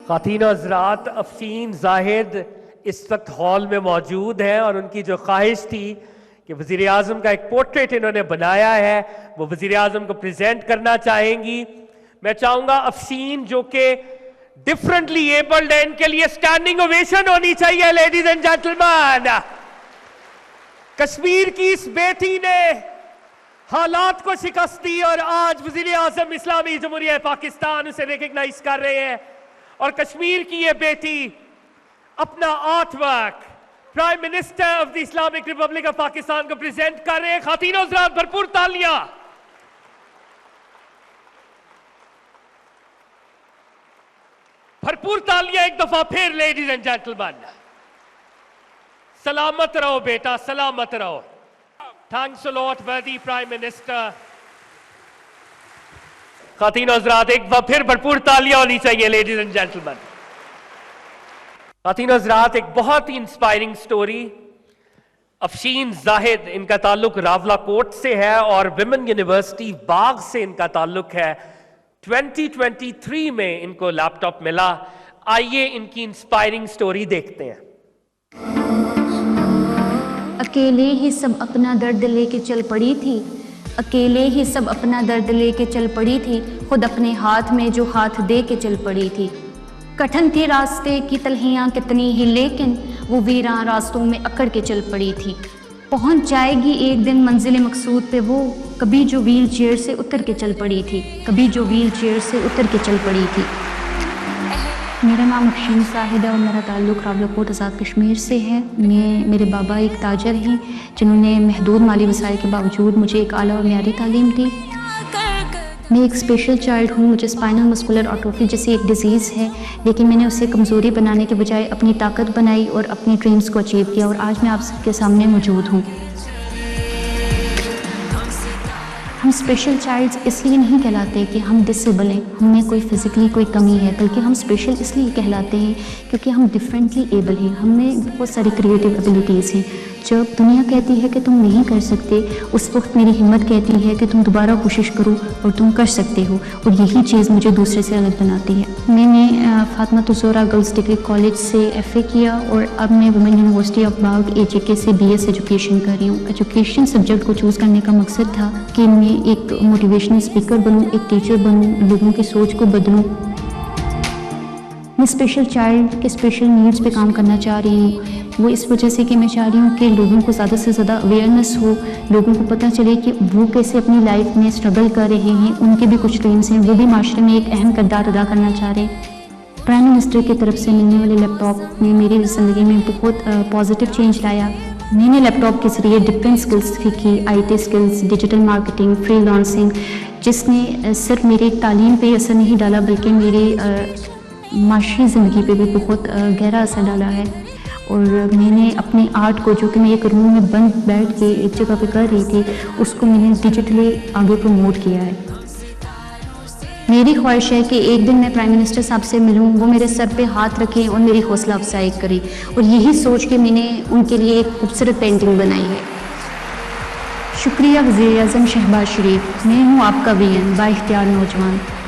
ख़ातीन हज़रात, अफसीन जाहिद इस वक्त हॉल में मौजूद हैं और उनकी जो ख्वाहिश थी कि वज़ीर आज़म का एक पोर्ट्रेट इन्होंने बनाया है वो वज़ीर आज़म को प्रेजेंट करना चाहेंगी। मैं चाहूंगा अफसीन जो कि डिफरेंटली एबल्ड है, इनके लिए स्टैंडिंग ओवेशन होनी चाहिए। लेडीज एंड जेंटलमैन, कश्मीर की इस बेटी ने हालात को शिकस्त दी और आज वज़ीर आज़म इस्लामी जमहूरिया पाकिस्तान उसे रिकग्नाइज कर रहे हैं और कश्मीर की ये बेटी अपना art work prime minister of the Islamic Republic of Pakistan को प्रेजेंट कर रहे हैं। खातीनों हज़रात, भरपूर तालियां। भरपूर तालियां एक दफा फिर। लेडीज एंड जेंटलमैन, सलामत रहो बेटा, सलामत रहो। थैंक्स अ लॉट वर्दी प्राइम मिनिस्टर। खातीन हज़रात, एक बार फिर भरपूर तालियां होनी चाहिए। लेडीज एंड जेंटलमैन, खातीन हज़रात, एक बहुत ही इंस्पायरिंग स्टोरी। अफसीन जाहिद, इनका ताल्लुक रावलाकोट से है और विमेन यूनिवर्सिटी बाग से इनका ताल्लुक है। 2023 में इनको लैपटॉप मिला। आइए इनकी इंस्पायरिंग स्टोरी देखते हैं। अकेले ही सब अपना दर्द लेके चल पड़ी थी, अकेले ही सब अपना दर्द लेके चल पड़ी थी, खुद अपने हाथ में जो हाथ दे के चल पड़ी थी। कठिन थी रास्ते की तलहियाँ कितनी ही, लेकिन वो वीरां रास्तों में अकड़ के चल पड़ी थी। पहुंच जाएगी एक दिन मंजिल मकसूद पे वो, कभी जो व्हील चेयर से उतर के चल पड़ी थी, कभी जो व्हील चेयर से उतर के चल पड़ी थी। मेरा नाम अफसीन जाहिद है और मेरा ताल्लुक़ रावलाकोट आज़ाद कश्मीर से है। मेरे बाबा एक ताजर हैं जिन्होंने महदूद माली वसाइल के बावजूद मुझे एक आला और म्यारी तालीम दी। मैं एक स्पेशल चाइल्ड हूँ, मुझे स्पाइनल मस्कुलर एट्रोफी जैसी एक डिज़ीज़ है, लेकिन मैंने उसे कमज़ोरी बनाने के बजाय अपनी ताकत बनाई और अपनी ड्रीम्स को अचीव किया और आज मैं आप सबके सामने मौजूद हूँ। हम स्पेशल चाइल्ड्स इसलिए नहीं कहलाते कि हम डिसेबल हैं, हमें कोई फ़िज़िकली कोई कमी है, बल्कि हम स्पेशल इसलिए कहलाते हैं क्योंकि हम डिफरेंटली एबल हैं, हमें बहुत सारी क्रिएटिव एबिलिटीज़ हैं। जब दुनिया कहती है कि तुम नहीं कर सकते, उस वक्त मेरी हिम्मत कहती है कि तुम दोबारा कोशिश करो और तुम कर सकते हो, और यही चीज़ मुझे दूसरे से अलग बनाती है। मैंने Fatima Zohra girls degree college से FA किया और अब मैं women university of Bagh AJK से BS एजुकेशन कर रही हूँ। एजुकेशन सब्जेक्ट को चूज़ करने का मकसद था कि मैं एक मोटिवेशनल स्पीकर बनूँ, एक टीचर बनूँ, लोगों की सोच को बदलूँ। मैं स्पेशल चाइल्ड के स्पेशल नीड्स पे काम करना चाह रही हूँ। वो इस वजह से कि मैं चाह रही हूँ कि लोगों को ज़्यादा से ज़्यादा अवेयरनेस हो, लोगों को पता चले कि वो कैसे अपनी लाइफ में स्ट्रगल कर रहे हैं, उनके भी कुछ ड्रीम्स हैं, वो भी माशरे में एक अहम किरदार अदा करना चाह रहे हैं। प्राइम मिनिस्टर की तरफ से मिलने वाले लैपटॉप ने मेरी ज़िंदगी में बहुत पॉजिटिव चेंज लाया। मैंने लैपटॉप के ज़रिए डिफरेंट स्किल्स सीखी, IT skills, digital marketing, freelancing, जिसने सिर्फ मेरी तालीम पे असर नहीं डाला बल्कि मेरी माशी ज़िंदगी पे भी बहुत गहरा असर डाला है। और मैंने अपने आर्ट को, जो कि मैं एक रूम में बंद बैठ के एक जगह पे कर रही थी, उसको मैंने डिजिटली आगे प्रमोट किया है। मेरी ख्वाहिश है कि एक दिन मैं प्राइम मिनिस्टर साहब से मिलूं, वो मेरे सर पे हाथ रखें और मेरी हौसला अफजाई करें, और यही सोच के मैंने उनके लिए एक खूबसूरत पेंटिंग बनाई है। शुक्रिया वज़ीर आज़म शहबाज शरीफ। मैं हूँ आपका VN, बाइख्तियार नौजवान।